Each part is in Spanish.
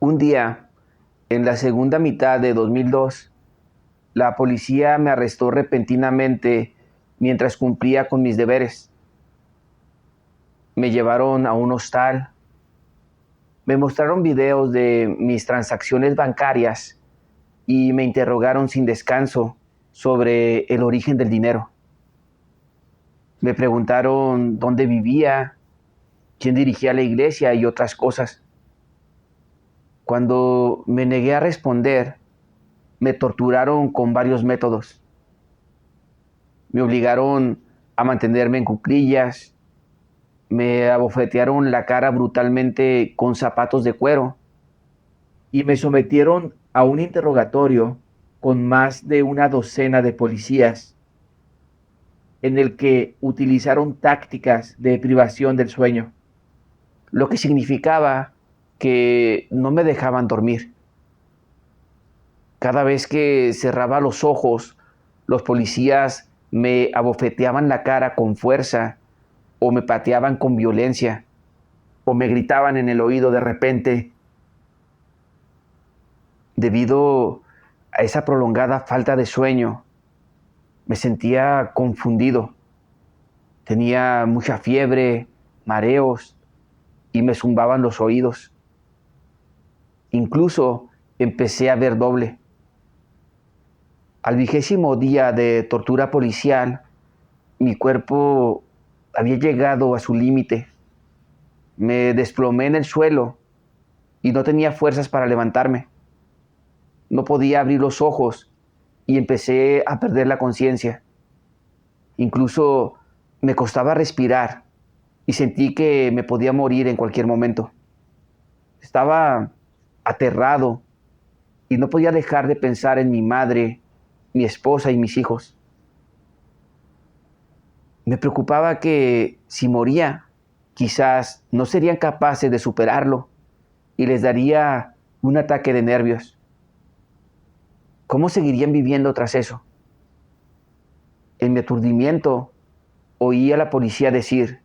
Un día, en la segunda mitad de 2002, la policía me arrestó repentinamente mientras cumplía con mis deberes. Me llevaron a un hostal, me mostraron videos de mis transacciones bancarias y me interrogaron sin descanso sobre el origen del dinero. Me preguntaron dónde vivía, quién dirigía la iglesia y otras cosas. Cuando me negué a responder, me torturaron con varios métodos. Me obligaron a mantenerme en cuclillas, me abofetearon la cara brutalmente con zapatos de cuero y me sometieron a un interrogatorio con más de una docena de policías en el que utilizaron tácticas de privación del sueño, lo que significaba que no me dejaban dormir. Cada vez que cerraba los ojos, los policías me abofeteaban la cara con fuerza, o me pateaban con violencia, o me gritaban en el oído de repente. Debido a esa prolongada falta de sueño, me sentía confundido. Tenía mucha fiebre, mareos y me zumbaban los oídos. Incluso empecé a ver doble. Al 20º día de tortura policial, mi cuerpo había llegado a su límite. Me desplomé en el suelo y no tenía fuerzas para levantarme. No podía abrir los ojos y empecé a perder la conciencia. Incluso me costaba respirar y sentí que me podía morir en cualquier momento. Estaba aterrado y no podía dejar de pensar en mi madre, mi esposa y mis hijos. Me preocupaba que si moría, quizás no serían capaces de superarlo y les daría un ataque de nervios. ¿Cómo seguirían viviendo tras eso? En mi aturdimiento, oí a la policía decir: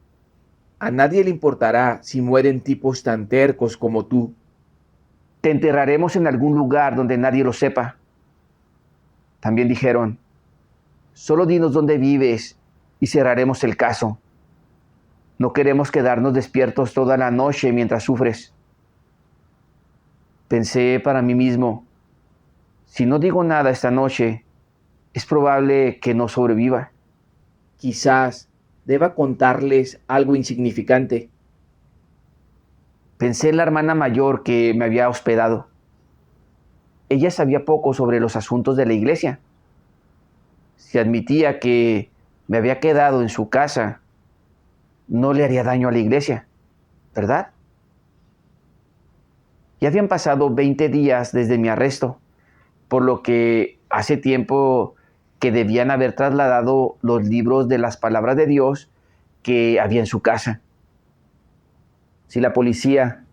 A nadie le importará si mueren tipos tan tercos como tú. te enterraremos en algún lugar donde nadie lo sepa. También dijeron: solo dinos dónde vives y cerraremos el caso. No queremos quedarnos despiertos toda la noche mientras sufres. Pensé para mí mismo: si no digo nada esta noche, es probable que no sobreviva. Quizás deba contarles algo insignificante. Pensé en la hermana mayor que me había hospedado. Ella sabía poco sobre los asuntos de la iglesia. Si admitía que me había quedado en su casa, no le haría daño a la iglesia, ¿verdad? Ya habían pasado 20 días desde mi arresto, por lo que hace tiempo que debían haber trasladado los libros de las palabras de Dios que había en su casa. Si la policía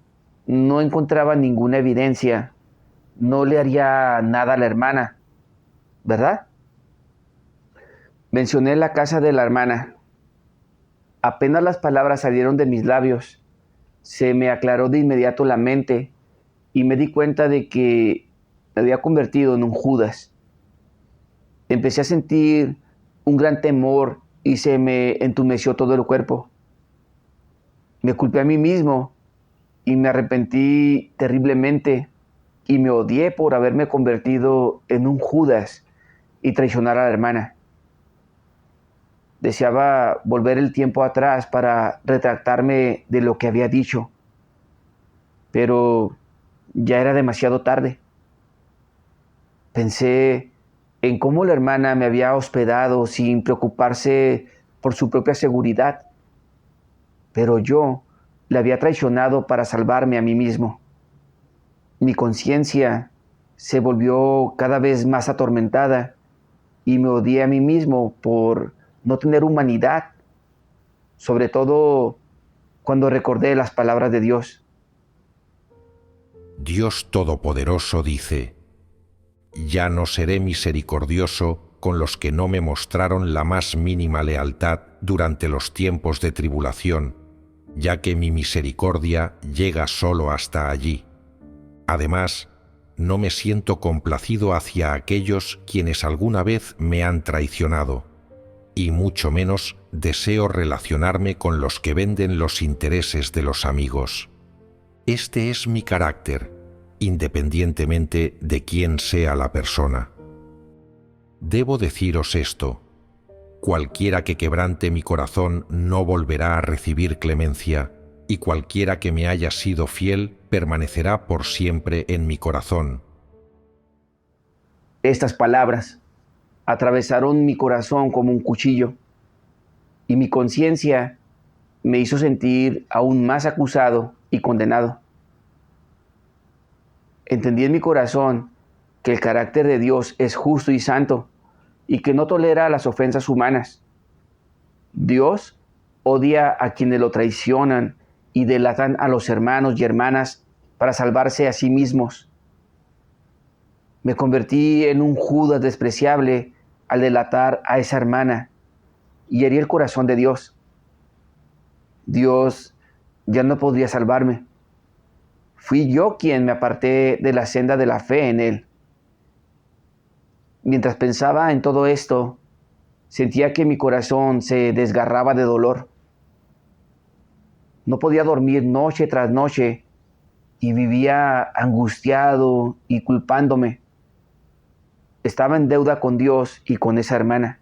no encontraba ninguna evidencia, no le haría nada a la hermana, ¿verdad? Mencioné la casa de la hermana. Apenas las palabras salieron de mis labios, se me aclaró de inmediato la mente y me di cuenta de que me había convertido en un Judas. Empecé a sentir un gran temor y se me entumeció todo el cuerpo. Me culpé a mí mismo y me arrepentí terriblemente y me odié por haberme convertido en un Judas y traicionar a la hermana. Deseaba volver el tiempo atrás para retractarme de lo que había dicho, pero ya era demasiado tarde. Pensé en cómo la hermana me había hospedado sin preocuparse por su propia seguridad, pero yo la había traicionado para salvarme a mí mismo. Mi conciencia se volvió cada vez más atormentada y me odié a mí mismo por no tener humanidad, sobre todo cuando recordé las palabras de Dios. Dios Todopoderoso dice: ya no seré misericordioso con los que no me mostraron la más mínima lealtad durante los tiempos de tribulación, ya que mi misericordia llega solo hasta allí. Además, no me siento complacido hacia aquellos quienes alguna vez me han traicionado, y mucho menos deseo relacionarme con los que venden los intereses de los amigos. Este es mi carácter, independientemente de quién sea la persona. Debo deciros esto: cualquiera que quebrante mi corazón no volverá a recibir clemencia, y cualquiera que me haya sido fiel permanecerá por siempre en mi corazón. Estas palabras atravesaron mi corazón como un cuchillo, y mi conciencia me hizo sentir aún más acusado y condenado. Entendí en mi corazón que el carácter de Dios es justo y santo, y que no tolera las ofensas humanas. Dios odia a quienes lo traicionan y delatan a los hermanos y hermanas para salvarse a sí mismos. Me convertí en un Judas despreciable al delatar a esa hermana y herí el corazón de Dios. Dios ya no podría salvarme. Fui yo quien me aparté de la senda de la fe en Él. Mientras pensaba en todo esto, sentía que mi corazón se desgarraba de dolor. No podía dormir noche tras noche y vivía angustiado y culpándome. Estaba en deuda con Dios y con esa hermana.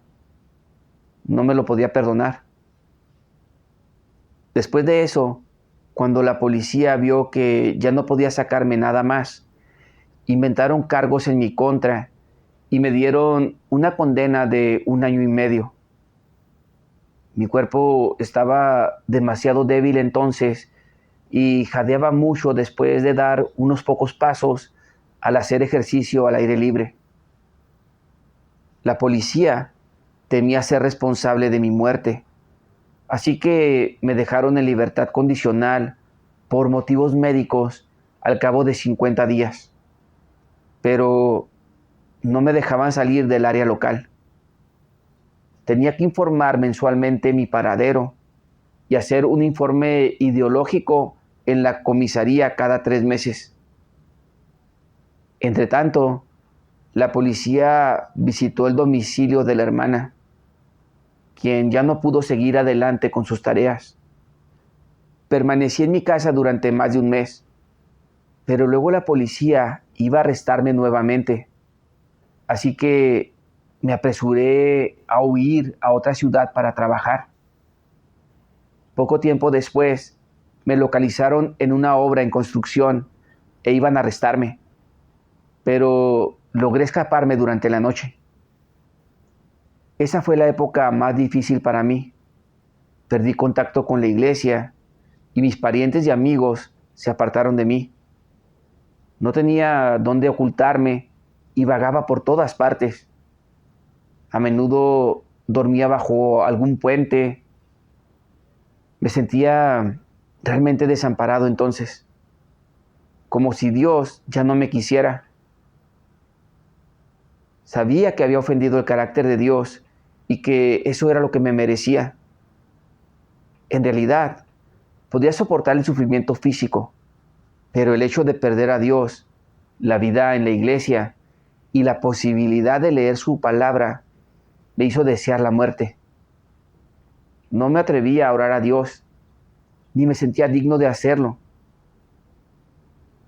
No me lo podía perdonar. Después de eso, cuando la policía vio que ya no podía sacarme nada más, inventaron cargos en mi contra y me dieron una condena de 1 año y medio. Mi cuerpo estaba demasiado débil entonces y jadeaba mucho después de dar unos pocos pasos al hacer ejercicio al aire libre. La policía temía ser responsable de mi muerte, así que me dejaron en libertad condicional por motivos médicos al cabo de 50 días. Pero no me dejaban salir del área local. Tenía que informar mensualmente mi paradero y hacer un informe ideológico en la comisaría cada 3 meses. Entretanto, la policía visitó el domicilio de la hermana, quien ya no pudo seguir adelante con sus tareas. Permanecí en mi casa durante más de 1 mes, pero luego la policía iba a arrestarme nuevamente. Así que me apresuré a huir a otra ciudad para trabajar. Poco tiempo después, me localizaron en una obra en construcción e iban a arrestarme, pero logré escaparme durante la noche. Esa fue la época más difícil para mí. Perdí contacto con la iglesia y mis parientes y amigos se apartaron de mí. No tenía dónde ocultarme y vagaba por todas partes. A menudo dormía bajo algún puente. Me sentía realmente desamparado entonces, como si Dios ya no me quisiera. Sabía que había ofendido el carácter de Dios y que eso era lo que me merecía. En realidad, podía soportar el sufrimiento físico, pero el hecho de perder a Dios, la vida en la iglesia y la posibilidad de leer su palabra me hizo desear la muerte. No me atrevía a orar a Dios, ni me sentía digno de hacerlo.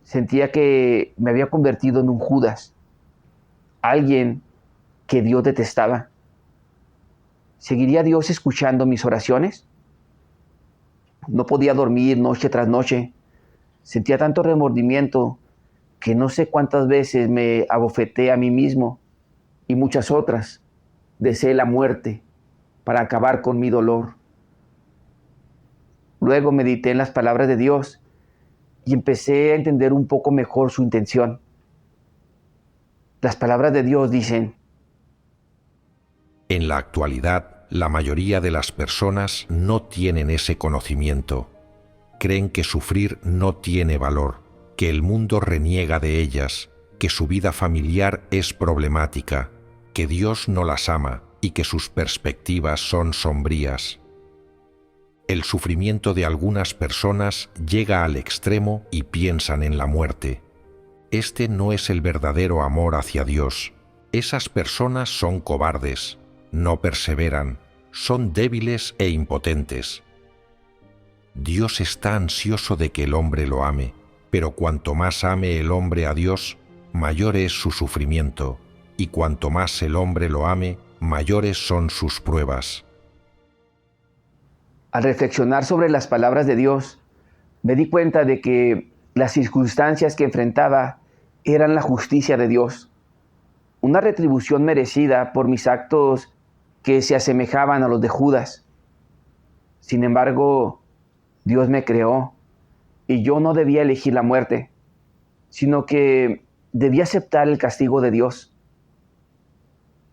Sentía que me había convertido en un Judas, alguien que Dios detestaba. ¿Seguiría Dios escuchando mis oraciones? No podía dormir noche tras noche. Sentía tanto remordimiento que no sé cuántas veces me abofeté a mí mismo y muchas otras deseé la muerte para acabar con mi dolor. Luego medité en las palabras de Dios y empecé a entender un poco mejor su intención. Las palabras de Dios dicen: En la actualidad, la mayoría de las personas no tienen ese conocimiento. Creen que sufrir no tiene valor, que el mundo reniega de ellas, que su vida familiar es problemática, que Dios no las ama y que sus perspectivas son sombrías. El sufrimiento de algunas personas llega al extremo y piensan en la muerte. Este no es el verdadero amor hacia Dios. Esas personas son cobardes, no perseveran, son débiles e impotentes. Dios está ansioso de que el hombre lo ame, pero cuanto más ame el hombre a Dios, mayor es su sufrimiento, y cuanto más el hombre lo ame, mayores son sus pruebas. Al reflexionar sobre las palabras de Dios, me di cuenta de que las circunstancias que enfrentaba eran la justicia de Dios, una retribución merecida por mis actos que se asemejaban a los de Judas. Sin embargo, Dios me creó y yo no debía elegir la muerte, sino que debía aceptar el castigo de Dios.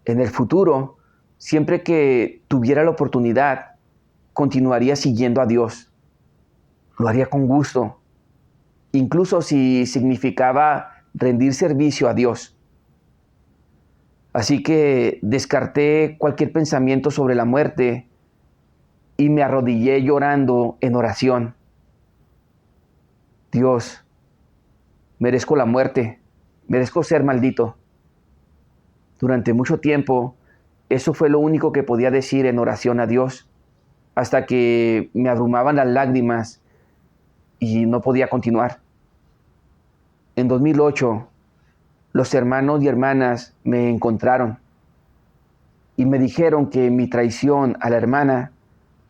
En el futuro, siempre que tuviera la oportunidad, continuaría siguiendo a Dios. Lo haría con gusto, incluso si significaba rendir servicio a Dios. Así que descarté cualquier pensamiento sobre la muerte y me arrodillé llorando en oración. Dios, merezco la muerte, merezco ser maldito. Durante mucho tiempo, eso fue lo único que podía decir en oración a Dios, hasta que me abrumaban las lágrimas y no podía continuar. En 2008, los hermanos y hermanas me encontraron y me dijeron que mi traición a la hermana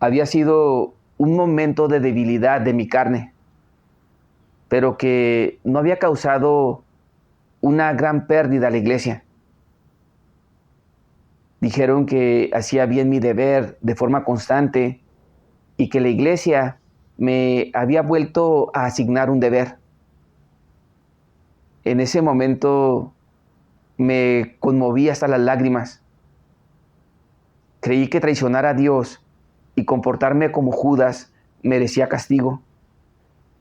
había sido un momento de debilidad de mi carne, pero que no había causado una gran pérdida a la iglesia. Dijeron que hacía bien mi deber de forma constante y que la iglesia me había vuelto a asignar un deber. En ese momento me conmoví hasta las lágrimas. Creí que traicionar a Dios y comportarme como Judas merecía castigo,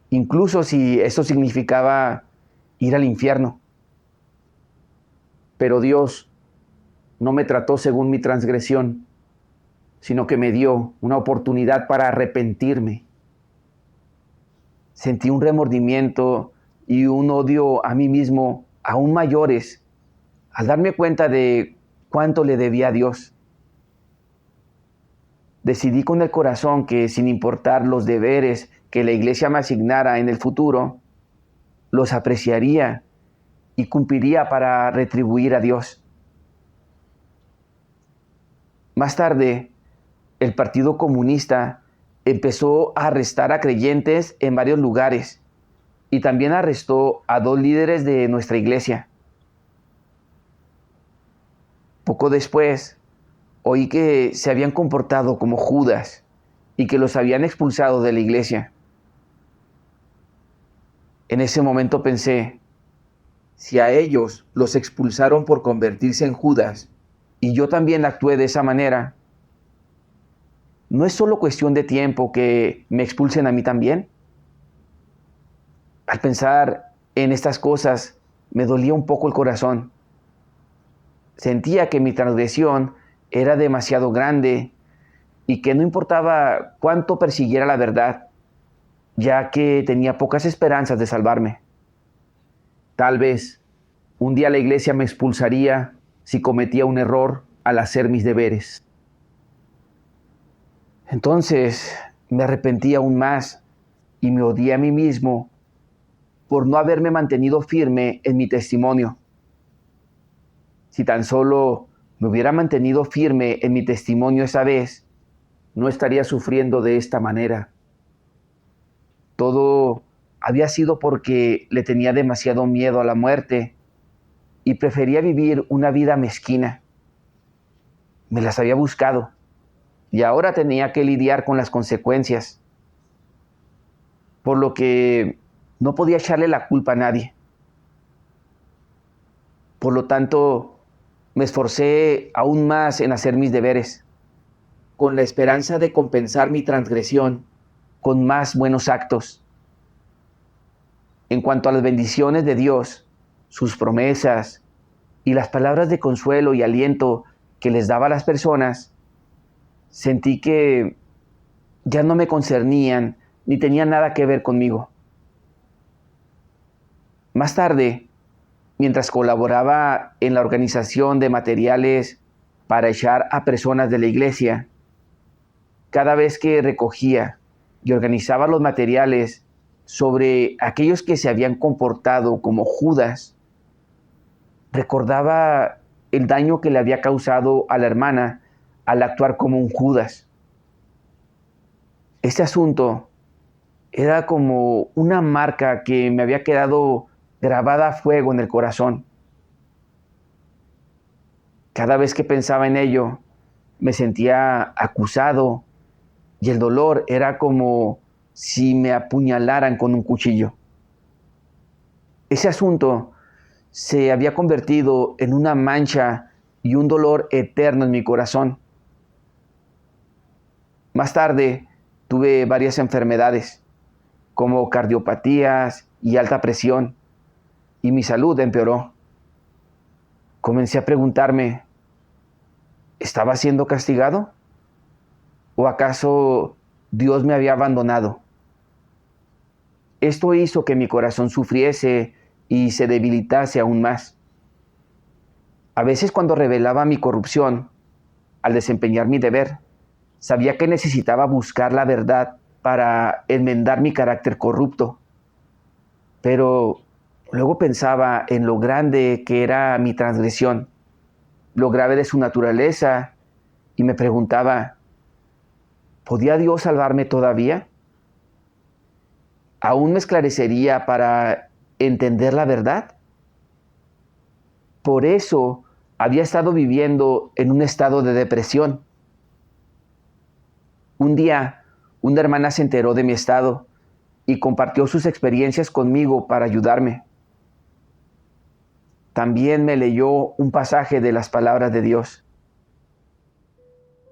incluso si eso significaba ir al infierno. Pero Dios no me trató según mi transgresión, sino que me dio una oportunidad para arrepentirme. Sentí un remordimiento y un odio a mí mismo aún mayores al darme cuenta de cuánto le debía a Dios. Decidí con el corazón que, sin importar los deberes que la iglesia me asignara en el futuro, los apreciaría y cumpliría para retribuir a Dios. Más tarde, el Partido Comunista empezó a arrestar a creyentes en varios lugares y también arrestó a 2 líderes de nuestra iglesia. Poco después, oí que se habían comportado como Judas y que los habían expulsado de la iglesia. En ese momento pensé, si a ellos los expulsaron por convertirse en Judas y yo también actué de esa manera, ¿no es solo cuestión de tiempo que me expulsen a mí también? Al pensar en estas cosas, me dolía un poco el corazón. Sentía que mi transgresión era demasiado grande y que no importaba cuánto persiguiera la verdad, ya que tenía pocas esperanzas de salvarme. Tal vez un día la iglesia me expulsaría si cometía un error al hacer mis deberes. Entonces me arrepentí aún más y me odié a mí mismo por no haberme mantenido firme en mi testimonio. Si tan solo me hubiera mantenido firme en mi testimonio esa vez, no estaría sufriendo de esta manera. Todo había sido porque le tenía demasiado miedo a la muerte y prefería vivir una vida mezquina. Me las había buscado y ahora tenía que lidiar con las consecuencias, por lo que no podía echarle la culpa a nadie. Por lo tanto, me esforcé aún más en hacer mis deberes, con la esperanza de compensar mi transgresión con más buenos actos. En cuanto a las bendiciones de Dios, sus promesas y las palabras de consuelo y aliento que les daba a las personas, sentí que ya no me concernían ni tenían nada que ver conmigo. Más tarde, mientras colaboraba en la organización de materiales para echar a personas de la iglesia, cada vez que recogía y organizaba los materiales sobre aquellos que se habían comportado como Judas, recordaba el daño que le había causado a la hermana al actuar como un Judas. Este asunto era como una marca que me había quedado grabada a fuego en el corazón. Cada vez que pensaba en ello, me sentía acusado y el dolor era como si me apuñalaran con un cuchillo. Ese asunto se había convertido en una mancha y un dolor eterno en mi corazón. Más tarde tuve varias enfermedades, como cardiopatías y alta presión, y mi salud empeoró. Comencé a preguntarme, ¿estaba siendo castigado? ¿O acaso Dios me había abandonado? Esto hizo que mi corazón sufriese y se debilitase aún más. A veces cuando revelaba mi corrupción, al desempeñar mi deber, sabía que necesitaba buscar la verdad para enmendar mi carácter corrupto. Pero luego pensaba en lo grande que era mi transgresión, lo grave de su naturaleza, y me preguntaba, ¿podía Dios salvarme todavía? ¿Aún me esclarecería para entender la verdad? Por eso había estado viviendo en un estado de depresión. Un día, una hermana se enteró de mi estado y compartió sus experiencias conmigo para ayudarme. También me leyó un pasaje de las palabras de Dios.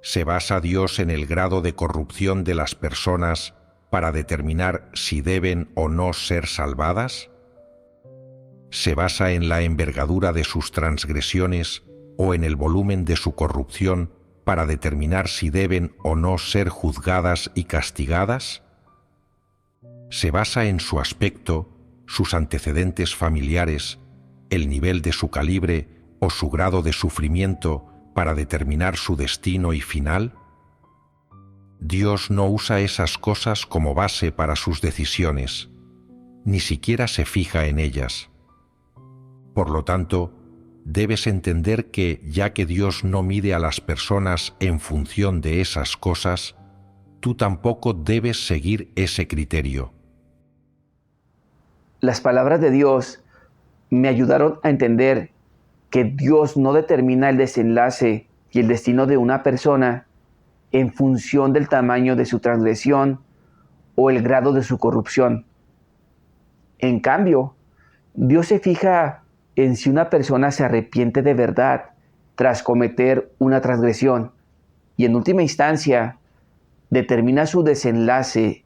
¿Se basa Dios en el grado de corrupción de las personas para determinar si deben o no ser salvadas? ¿Se basa en la envergadura de sus transgresiones o en el volumen de su corrupción para determinar si deben o no ser juzgadas y castigadas? ¿Se basa en su aspecto, sus antecedentes familiares, el nivel de su calibre o su grado de sufrimiento para determinar su destino y final? Dios no usa esas cosas como base para sus decisiones, ni siquiera se fija en ellas. Por lo tanto, debes entender que, ya que Dios no mide a las personas en función de esas cosas, tú tampoco debes seguir ese criterio. Las palabras de Dios me ayudaron a entender que Dios no determina el desenlace y el destino de una persona en función del tamaño de su transgresión o el grado de su corrupción. En cambio, Dios se fija en si una persona se arrepiente de verdad tras cometer una transgresión y en última instancia determina su desenlace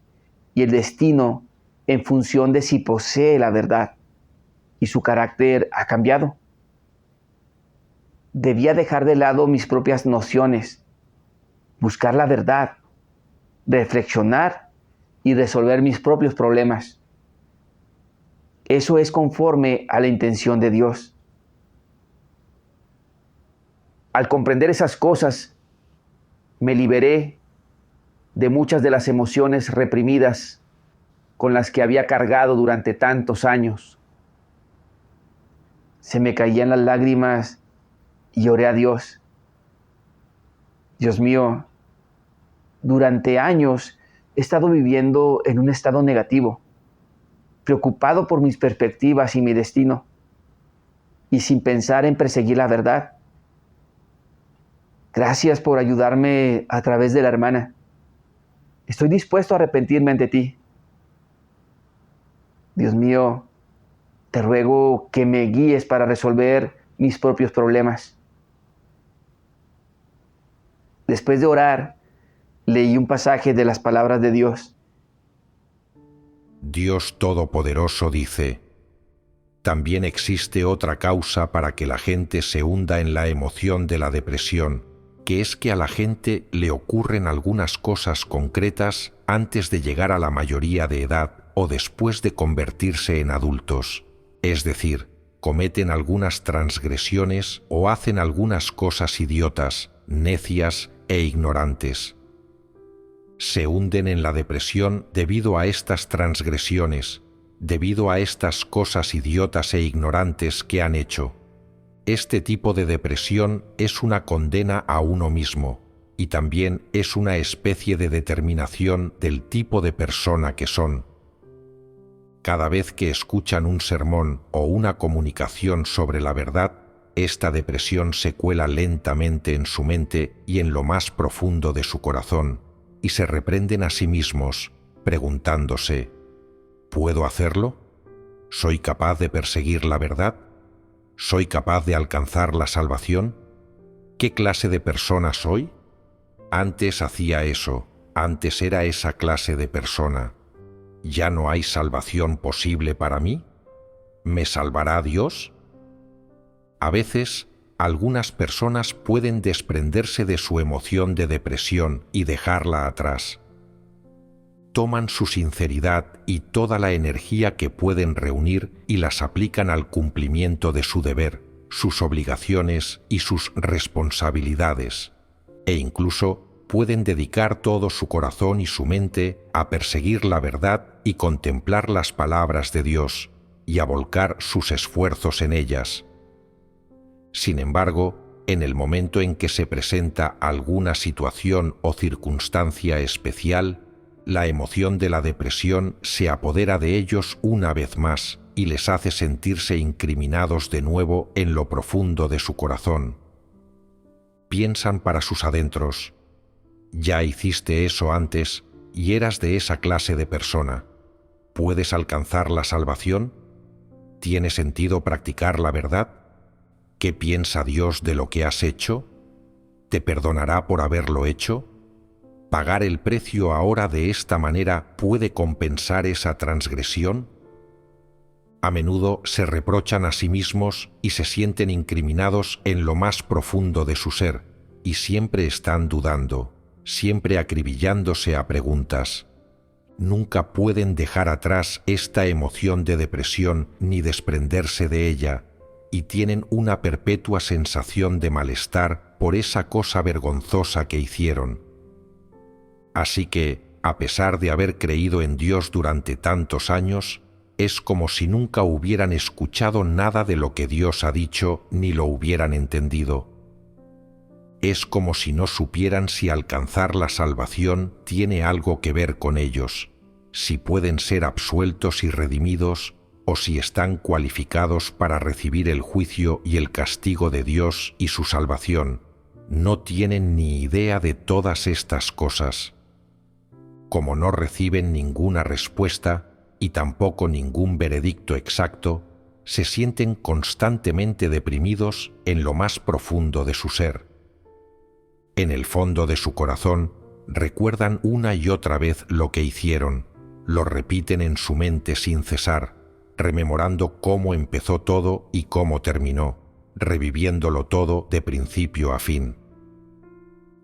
y el destino en función de si posee la verdad y su carácter ha cambiado. Debía dejar de lado mis propias nociones, buscar la verdad, reflexionar y resolver mis propios problemas. Eso es conforme a la intención de Dios. Al comprender esas cosas, me liberé de muchas de las emociones reprimidas con las que había cargado durante tantos años. Se me caían las lágrimas y oré a Dios. Dios mío, durante años he estado viviendo en un estado negativo, preocupado por mis perspectivas y mi destino, y sin pensar en perseguir la verdad. Gracias por ayudarme a través de la hermana. Estoy dispuesto a arrepentirme ante ti. Dios mío, te ruego que me guíes para resolver mis propios problemas. Después de orar, leí un pasaje de las palabras de Dios. Dios Todopoderoso dice: también existe otra causa para que la gente se hunda en la emoción de la depresión, que es que a la gente le ocurren algunas cosas concretas antes de llegar a la mayoría de edad o después de convertirse en adultos. Es decir, cometen algunas transgresiones o hacen algunas cosas idiotas, necias e ignorantes. Se hunden en la depresión debido a estas transgresiones, debido a estas cosas idiotas e ignorantes que han hecho. Este tipo de depresión es una condena a uno mismo y también es una especie de determinación del tipo de persona que son. Cada vez que escuchan un sermón o una comunicación sobre la verdad, esta depresión se cuela lentamente en su mente y en lo más profundo de su corazón, y se reprenden a sí mismos, preguntándose: ¿puedo hacerlo? ¿Soy capaz de perseguir la verdad? ¿Soy capaz de alcanzar la salvación? ¿Qué clase de persona soy? Antes hacía eso, antes era esa clase de persona. ¿Ya no hay salvación posible para mí? ¿Me salvará Dios? A veces, algunas personas pueden desprenderse de su emoción de depresión y dejarla atrás. Toman su sinceridad y toda la energía que pueden reunir y las aplican al cumplimiento de su deber, sus obligaciones y sus responsabilidades, e incluso pueden dedicar todo su corazón y su mente a perseguir la verdad y contemplar las palabras de Dios, y a volcar sus esfuerzos en ellas. Sin embargo, en el momento en que se presenta alguna situación o circunstancia especial, la emoción de la depresión se apodera de ellos una vez más y les hace sentirse incriminados de nuevo en lo profundo de su corazón. Piensan para sus adentros: ya hiciste eso antes y eras de esa clase de persona. ¿Puedes alcanzar la salvación? ¿Tiene sentido practicar la verdad? ¿Qué piensa Dios de lo que has hecho? ¿Te perdonará por haberlo hecho? ¿Pagar el precio ahora de esta manera puede compensar esa transgresión? A menudo se reprochan a sí mismos y se sienten incriminados en lo más profundo de su ser, y siempre están dudando, siempre acribillándose a preguntas. Nunca pueden dejar atrás esta emoción de depresión ni desprenderse de ella, y tienen una perpetua sensación de malestar por esa cosa vergonzosa que hicieron. Así que, a pesar de haber creído en Dios durante tantos años, es como si nunca hubieran escuchado nada de lo que Dios ha dicho ni lo hubieran entendido. Es como si no supieran si alcanzar la salvación tiene algo que ver con ellos, si pueden ser absueltos y redimidos, o si están cualificados para recibir el juicio y el castigo de Dios y su salvación. No tienen ni idea de todas estas cosas. Como no reciben ninguna respuesta y tampoco ningún veredicto exacto, se sienten constantemente deprimidos en lo más profundo de su ser. En el fondo de su corazón recuerdan una y otra vez lo que hicieron, lo repiten en su mente sin cesar, rememorando cómo empezó todo y cómo terminó, reviviéndolo todo de principio a fin.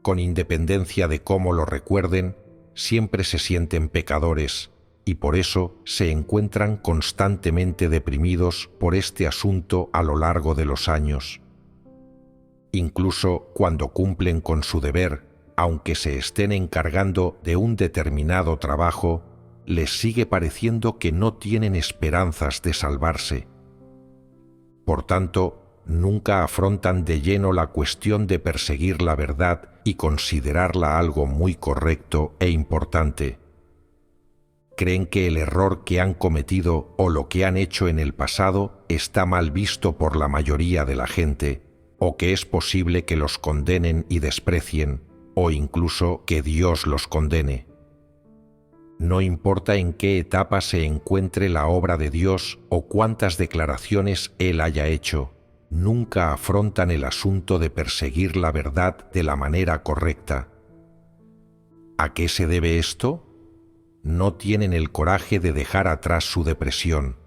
Con independencia de cómo lo recuerden, siempre se sienten pecadores y por eso se encuentran constantemente deprimidos por este asunto a lo largo de los años. Incluso cuando cumplen con su deber, aunque se estén encargando de un determinado trabajo, les sigue pareciendo que no tienen esperanzas de salvarse. Por tanto, nunca afrontan de lleno la cuestión de perseguir la verdad y considerarla algo muy correcto e importante. Creen que el error que han cometido o lo que han hecho en el pasado está mal visto por la mayoría de la gente, o que es posible que los condenen y desprecien, o incluso que Dios los condene. No importa en qué etapa se encuentre la obra de Dios o cuántas declaraciones Él haya hecho, nunca afrontan el asunto de perseguir la verdad de la manera correcta. ¿A qué se debe esto? No tienen el coraje de dejar atrás su depresión.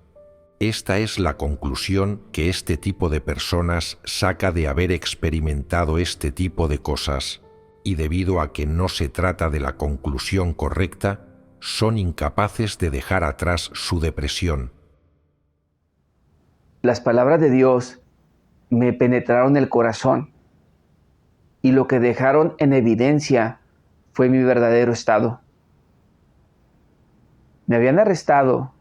Esta es la conclusión que este tipo de personas saca de haber experimentado este tipo de cosas, y debido a que no se trata de la conclusión correcta, son incapaces de dejar atrás su depresión. Las palabras de Dios me penetraron el corazón y lo que dejaron en evidencia fue mi verdadero estado. Me habían arrestado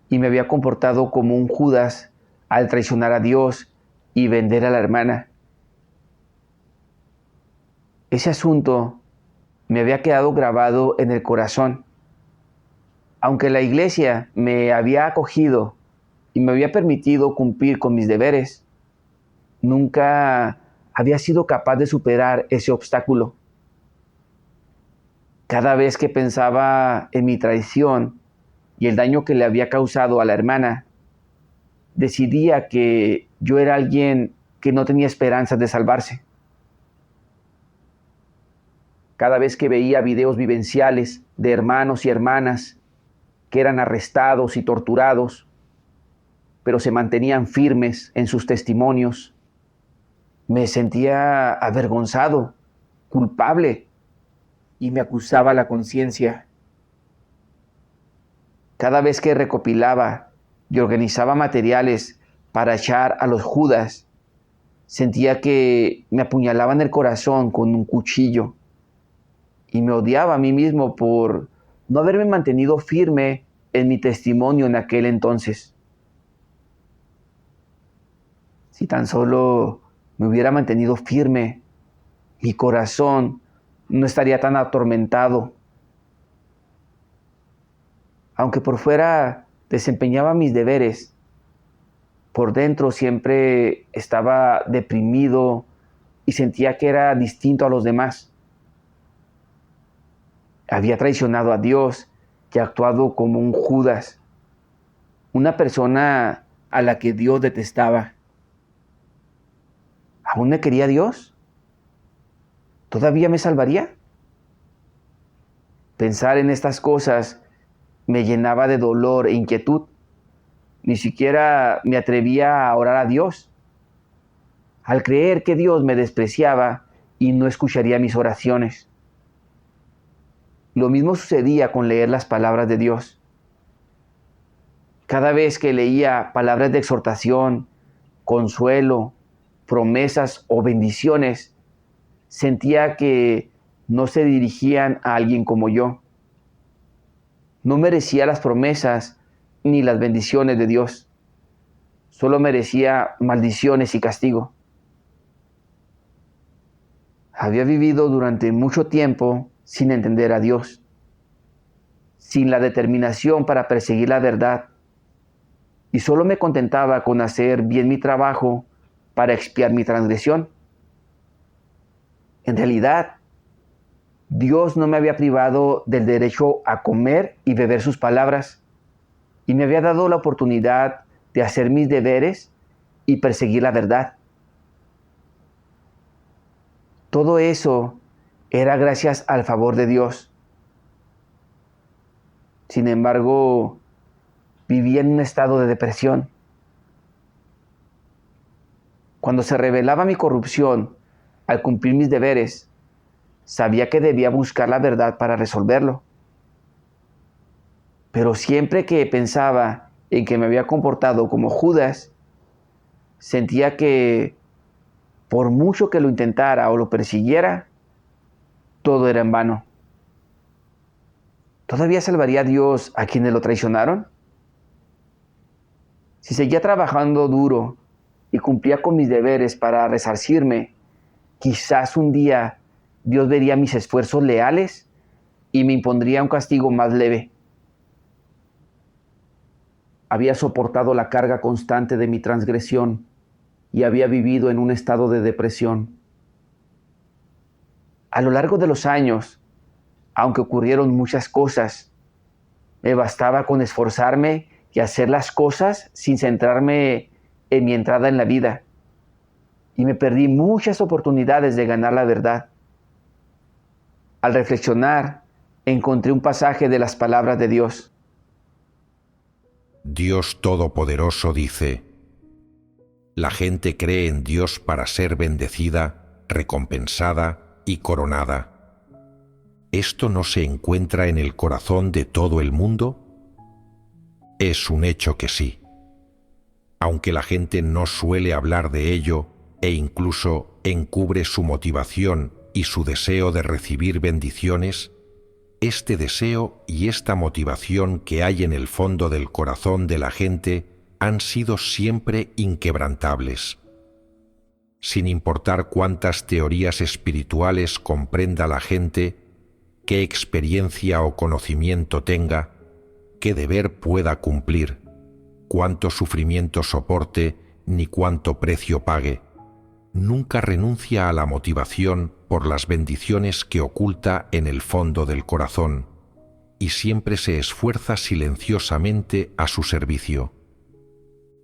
y me había comportado como un Judas al traicionar a Dios y vender a la hermana. Ese asunto me había quedado grabado en el corazón. Aunque la iglesia me había acogido y me había permitido cumplir con mis deberes, nunca había sido capaz de superar ese obstáculo. Cada vez que pensaba en mi traición y el daño que le había causado a la hermana, decidía que yo era alguien que no tenía esperanzas de salvarse. Cada vez que veía videos vivenciales de hermanos y hermanas que eran arrestados y torturados, pero se mantenían firmes en sus testimonios, me sentía avergonzado, culpable, y me acusaba la conciencia. Cada vez que recopilaba y organizaba materiales para echar a los Judas, sentía que me apuñalaban el corazón con un cuchillo y me odiaba a mí mismo por no haberme mantenido firme en mi testimonio en aquel entonces. Si tan solo me hubiera mantenido firme, mi corazón no estaría tan atormentado. Aunque por fuera desempeñaba mis deberes, por dentro siempre estaba deprimido y sentía que era distinto a los demás. Había traicionado a Dios y actuado como un Judas, una persona a la que Dios detestaba. ¿Aún me quería Dios? ¿Todavía me salvaría? Pensar en estas cosas me llenaba de dolor e inquietud. Ni siquiera me atrevía a orar a Dios, al creer que Dios me despreciaba y no escucharía mis oraciones. Lo mismo sucedía con leer las palabras de Dios. Cada vez que leía palabras de exhortación, consuelo, promesas o bendiciones, sentía que no se dirigían a alguien como yo. No merecía las promesas ni las bendiciones de Dios. Solo merecía maldiciones y castigo. Había vivido durante mucho tiempo sin entender a Dios, sin la determinación para perseguir la verdad, y solo me contentaba con hacer bien mi trabajo para expiar mi transgresión. En realidad, Dios no me había privado del derecho a comer y beber sus palabras, y me había dado la oportunidad de hacer mis deberes y perseguir la verdad. Todo eso era gracias al favor de Dios. Sin embargo, vivía en un estado de depresión. Cuando se revelaba mi corrupción al cumplir mis deberes, sabía que debía buscar la verdad para resolverlo. Pero siempre que pensaba en que me había comportado como Judas, sentía que por mucho que lo intentara o lo persiguiera, todo era en vano. ¿Todavía salvaría a Dios a quienes lo traicionaron? Si seguía trabajando duro y cumplía con mis deberes para resarcirme, quizás un día Dios vería mis esfuerzos leales y me impondría un castigo más leve. Había soportado la carga constante de mi transgresión y había vivido en un estado de depresión. A lo largo de los años, aunque ocurrieron muchas cosas, me bastaba con esforzarme y hacer las cosas sin centrarme en mi entrada en la vida. Y me perdí muchas oportunidades de ganar la verdad. Al reflexionar, encontré un pasaje de las palabras de Dios. Dios Todopoderoso dice: la gente cree en Dios para ser bendecida, recompensada y coronada. ¿Esto no se encuentra en el corazón de todo el mundo? Es un hecho que sí. aunque la gente no suele hablar de ello e incluso encubre su motivación y su deseo de recibir bendiciones, este deseo y esta motivación que hay en el fondo del corazón de la gente han sido siempre inquebrantables. Sin importar cuántas teorías espirituales comprenda la gente, qué experiencia o conocimiento tenga, qué deber pueda cumplir, cuánto sufrimiento soporte ni cuánto precio pague, nunca renuncia a la motivación por las bendiciones que oculta en el fondo del corazón y siempre se esfuerza silenciosamente a su servicio.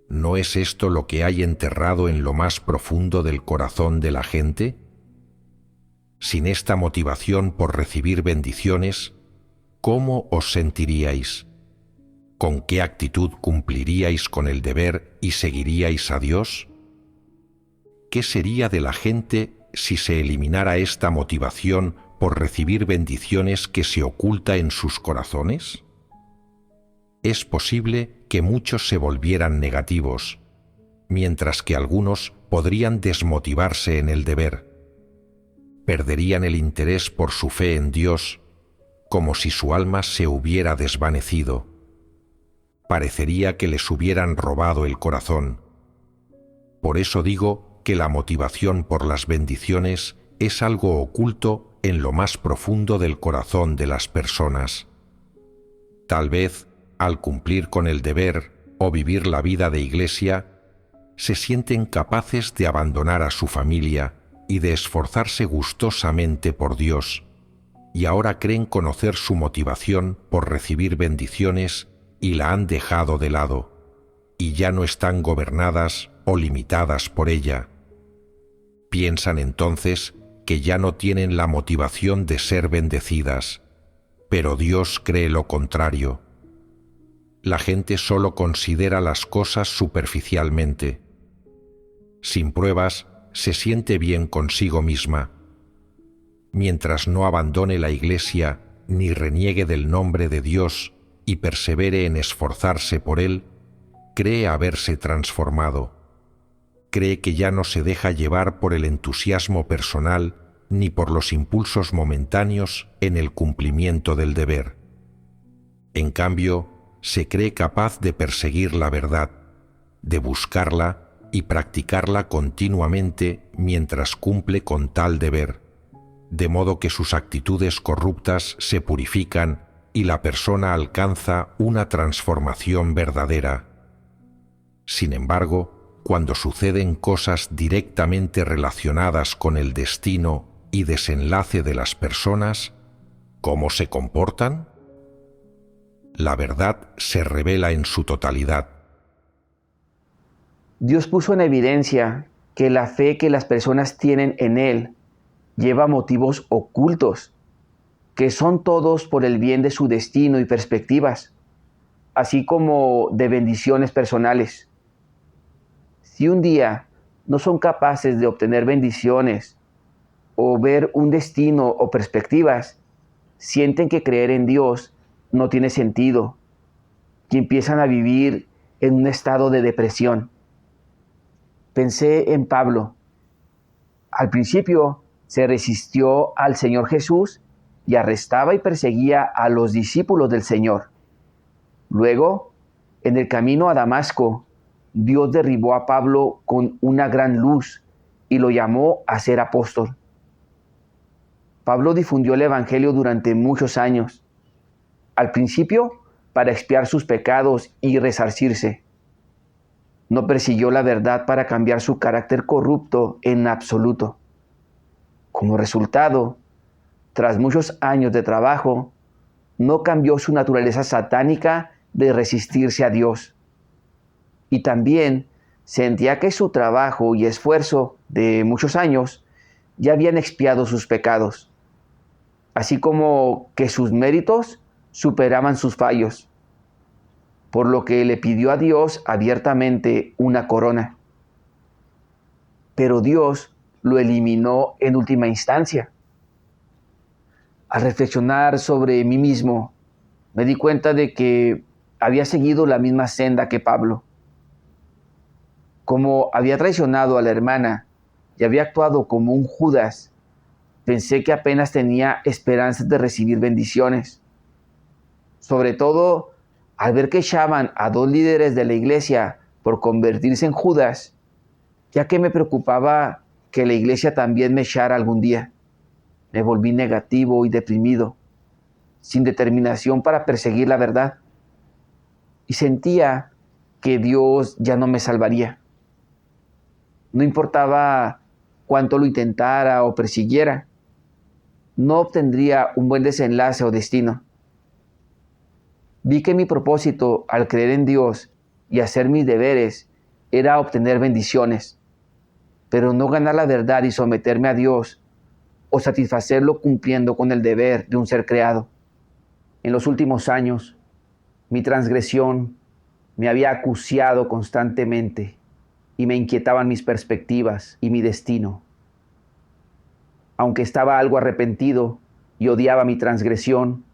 ¿No es esto lo que hay enterrado en lo más profundo del corazón de la gente? Sin esta motivación por recibir bendiciones, ¿cómo os sentiríais? ¿Con qué actitud cumpliríais con el deber y seguiríais a Dios? ¿Qué sería de la gente si se eliminara esta motivación por recibir bendiciones que se oculta en sus corazones? Es posible que muchos se volvieran negativos, mientras que algunos podrían desmotivarse en el deber. Perderían el interés por su fe en Dios, como si su alma se hubiera desvanecido. Parecería que les hubieran robado el corazón. Por eso digo que la motivación por las bendiciones es algo oculto en lo más profundo del corazón de las personas. Tal vez, al cumplir con el deber o vivir la vida de iglesia, se sienten capaces de abandonar a su familia y de esforzarse gustosamente por Dios, y ahora creen conocer su motivación por recibir bendiciones y la han dejado de lado, y ya no están gobernadas o limitadas por ella. Piensan entonces que ya no tienen la motivación de ser bendecidas, pero Dios cree lo contrario. La gente solo considera las cosas superficialmente. Sin pruebas, se siente bien consigo misma. Mientras no abandone la Iglesia ni reniegue del nombre de Dios y persevere en esforzarse por Él, cree haberse transformado. Cree que ya no se deja llevar por el entusiasmo personal ni por los impulsos momentáneos en el cumplimiento del deber. En cambio, se cree capaz de perseguir la verdad, de buscarla y practicarla continuamente mientras cumple con tal deber, de modo que sus actitudes corruptas se purifican y la persona alcanza una transformación verdadera. Sin embargo, cuando suceden cosas directamente relacionadas con el destino y desenlace de las personas, ¿cómo se comportan? La verdad se revela en su totalidad. Dios puso en evidencia que la fe que las personas tienen en Él lleva motivos ocultos, que son todos por el bien de su destino y perspectivas, así como de bendiciones personales. Si un día no son capaces de obtener bendiciones o ver un destino o perspectivas, sienten que creer en Dios no tiene sentido y empiezan a vivir en un estado de depresión. Pensé en Pablo. Al principio se resistió al Señor Jesús y arrestaba y perseguía a los discípulos del Señor. Luego, en el camino a Damasco, Dios derribó a Pablo con una gran luz y lo llamó a ser apóstol. Pablo difundió el Evangelio durante muchos años. Al principio, para expiar sus pecados y resarcirse. No persiguió la verdad para cambiar su carácter corrupto en absoluto. Como resultado, tras muchos años de trabajo, no cambió su naturaleza satánica de resistirse a Dios. Y también sentía que su trabajo y esfuerzo de muchos años ya habían expiado sus pecados, así como que sus méritos superaban sus fallos, por lo que le pidió a Dios abiertamente una corona. Pero Dios lo eliminó en última instancia. Al reflexionar sobre mí mismo, me di cuenta de que había seguido la misma senda que Pablo. Como había traicionado a la hermana y había actuado como un Judas, pensé que apenas tenía esperanzas de recibir bendiciones. Sobre todo al ver que echaban a 2 líderes de la iglesia por convertirse en Judas, ya que me preocupaba que la iglesia también me echara algún día. Me volví negativo y deprimido, sin determinación para perseguir la verdad, y sentía que Dios ya no me salvaría. No importaba cuánto lo intentara o persiguiera, no obtendría un buen desenlace o destino. Vi que mi propósito al creer en Dios y hacer mis deberes era obtener bendiciones, pero no ganar la verdad y someterme a Dios o satisfacerlo cumpliendo con el deber de un ser creado. En los últimos años, mi transgresión me había acuciado constantemente y me inquietaban mis perspectivas y mi destino. Aunque estaba algo arrepentido y odiaba mi transgresión,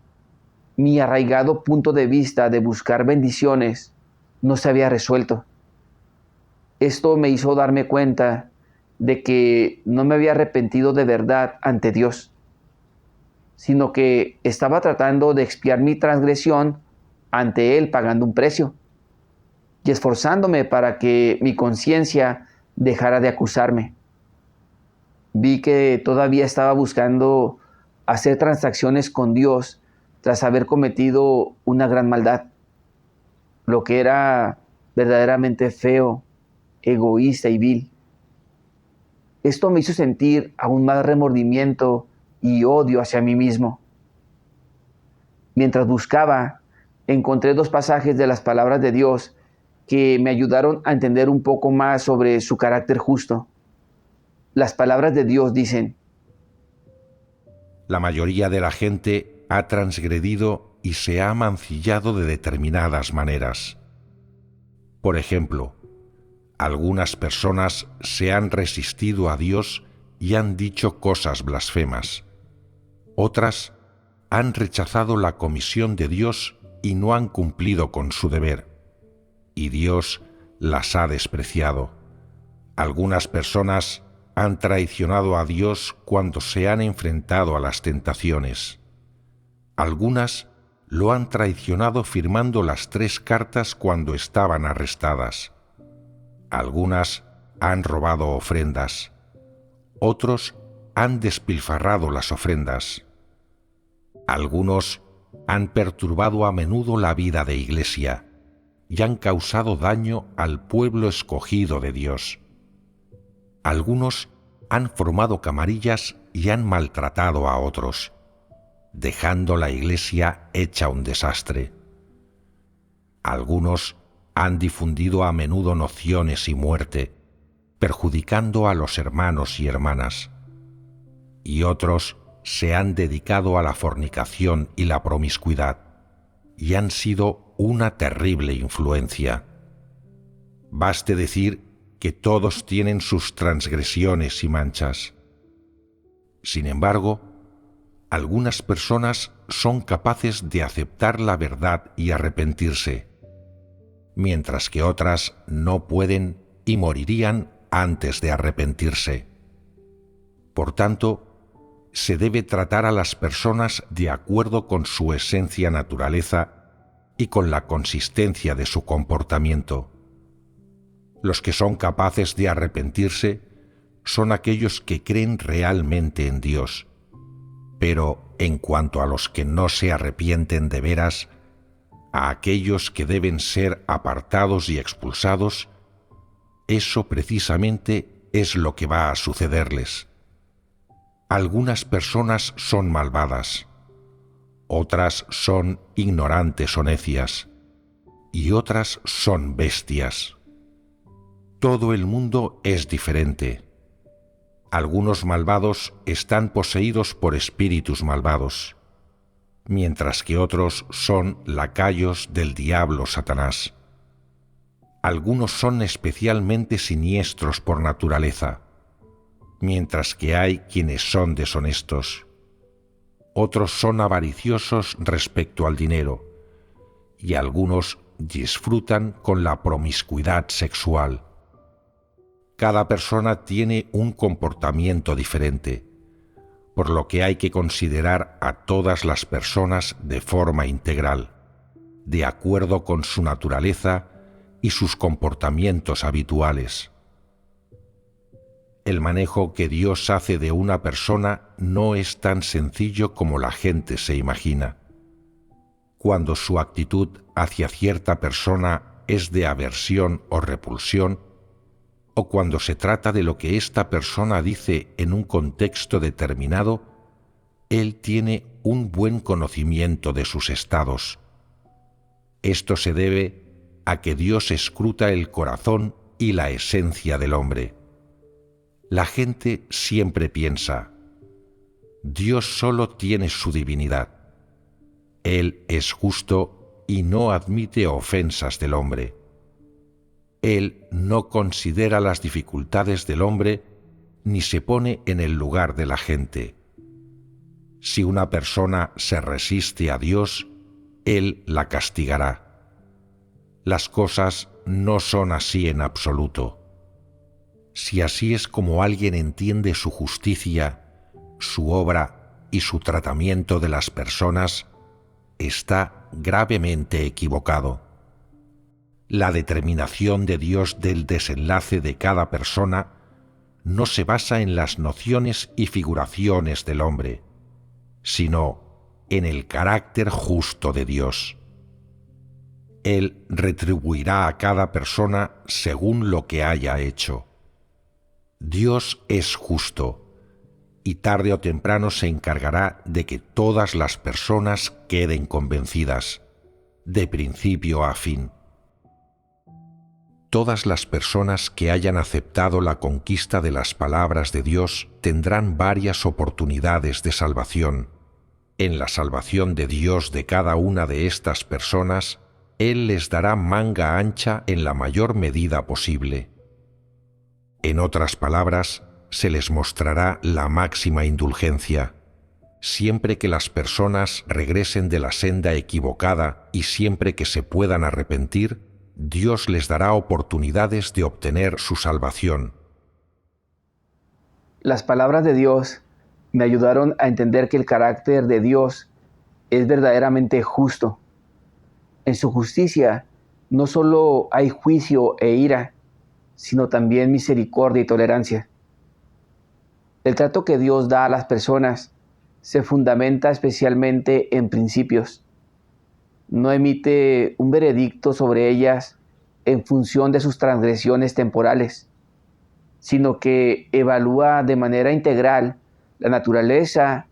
mi arraigado punto de vista de buscar bendiciones no se había resuelto. Esto me hizo darme cuenta de que no me había arrepentido de verdad ante Dios, sino que estaba tratando de expiar mi transgresión ante Él pagando un precio y esforzándome para que mi conciencia dejara de acusarme. Vi que todavía estaba buscando hacer transacciones con Dios tras haber cometido una gran maldad, lo que era verdaderamente feo, egoísta y vil. Esto me hizo sentir aún más remordimiento y odio hacia mí mismo. Mientras buscaba, encontré 2 pasajes de las palabras de Dios que me ayudaron a entender un poco más sobre su carácter justo. Las palabras de Dios dicen: La mayoría de la gente ha transgredido y se ha mancillado de determinadas maneras. Por ejemplo, algunas personas se han resistido a Dios y han dicho cosas blasfemas. Otras han rechazado la comisión de Dios y no han cumplido con su deber, y Dios las ha despreciado. Algunas personas han traicionado a Dios cuando se han enfrentado a las tentaciones. Algunas lo han traicionado firmando las 3 cartas cuando estaban arrestadas. Algunas han robado ofrendas. Otros han despilfarrado las ofrendas. Algunos han perturbado a menudo la vida de iglesia y han causado daño al pueblo escogido de Dios. Algunos han formado camarillas y han maltratado a otros, dejando la iglesia hecha un desastre. Algunos han difundido a menudo nociones y muerte, perjudicando a los hermanos y hermanas. Y otros se han dedicado a la fornicación y la promiscuidad, y han sido una terrible influencia. Baste decir que todos tienen sus transgresiones y manchas. Sin embargo, algunas personas son capaces de aceptar la verdad y arrepentirse, mientras que otras no pueden y morirían antes de arrepentirse. Por tanto, se debe tratar a las personas de acuerdo con su esencia naturaleza y con la consistencia de su comportamiento. Los que son capaces de arrepentirse son aquellos que creen realmente en Dios, pero en cuanto a los que no se arrepienten de veras, a aquellos que deben ser apartados y expulsados, eso precisamente es lo que va a sucederles. Algunas personas son malvadas, otras son ignorantes o necias, y otras son bestias. Todo el mundo es diferente. Algunos malvados están poseídos por espíritus malvados, mientras que otros son lacayos del diablo Satanás. Algunos son especialmente siniestros por naturaleza, mientras que hay quienes son deshonestos. Otros son avariciosos respecto al dinero, y algunos disfrutan con la promiscuidad sexual. Cada persona tiene un comportamiento diferente, por lo que hay que considerar a todas las personas de forma integral, de acuerdo con su naturaleza y sus comportamientos habituales. El manejo que Dios hace de una persona no es tan sencillo como la gente se imagina. Cuando su actitud hacia cierta persona es de aversión o repulsión, o cuando se trata de lo que esta persona dice en un contexto determinado, Él tiene un buen conocimiento de sus estados. Esto se debe a que Dios escruta el corazón y la esencia del hombre. La gente siempre piensa: Dios solo tiene su divinidad. Él es justo y no admite ofensas del hombre. Él no considera las dificultades del hombre ni se pone en el lugar de la gente. Si una persona se resiste a Dios, Él la castigará. Las cosas no son así en absoluto. Si así es como alguien entiende su justicia, su obra y su tratamiento de las personas, está gravemente equivocado. La determinación de Dios del desenlace de cada persona no se basa en las nociones y figuraciones del hombre, sino en el carácter justo de Dios. Él retribuirá a cada persona según lo que haya hecho. Dios es justo, y tarde o temprano se encargará de que todas las personas queden convencidas, de principio a fin. Todas las personas que hayan aceptado la conquista de las palabras de Dios tendrán varias oportunidades de salvación. En la salvación de Dios de cada una de estas personas, Él les dará manga ancha en la mayor medida posible. En otras palabras, se les mostrará la máxima indulgencia, siempre que las personas regresen de la senda equivocada y siempre que se puedan arrepentir, Dios les dará oportunidades de obtener su salvación. Las palabras de Dios me ayudaron a entender que el carácter de Dios es verdaderamente justo. En su justicia no solo hay juicio e ira, sino también misericordia y tolerancia. El trato que Dios da a las personas se fundamenta especialmente en principios. No emite un veredicto sobre ellas en función de sus transgresiones temporales, sino que evalúa de manera integral la naturaleza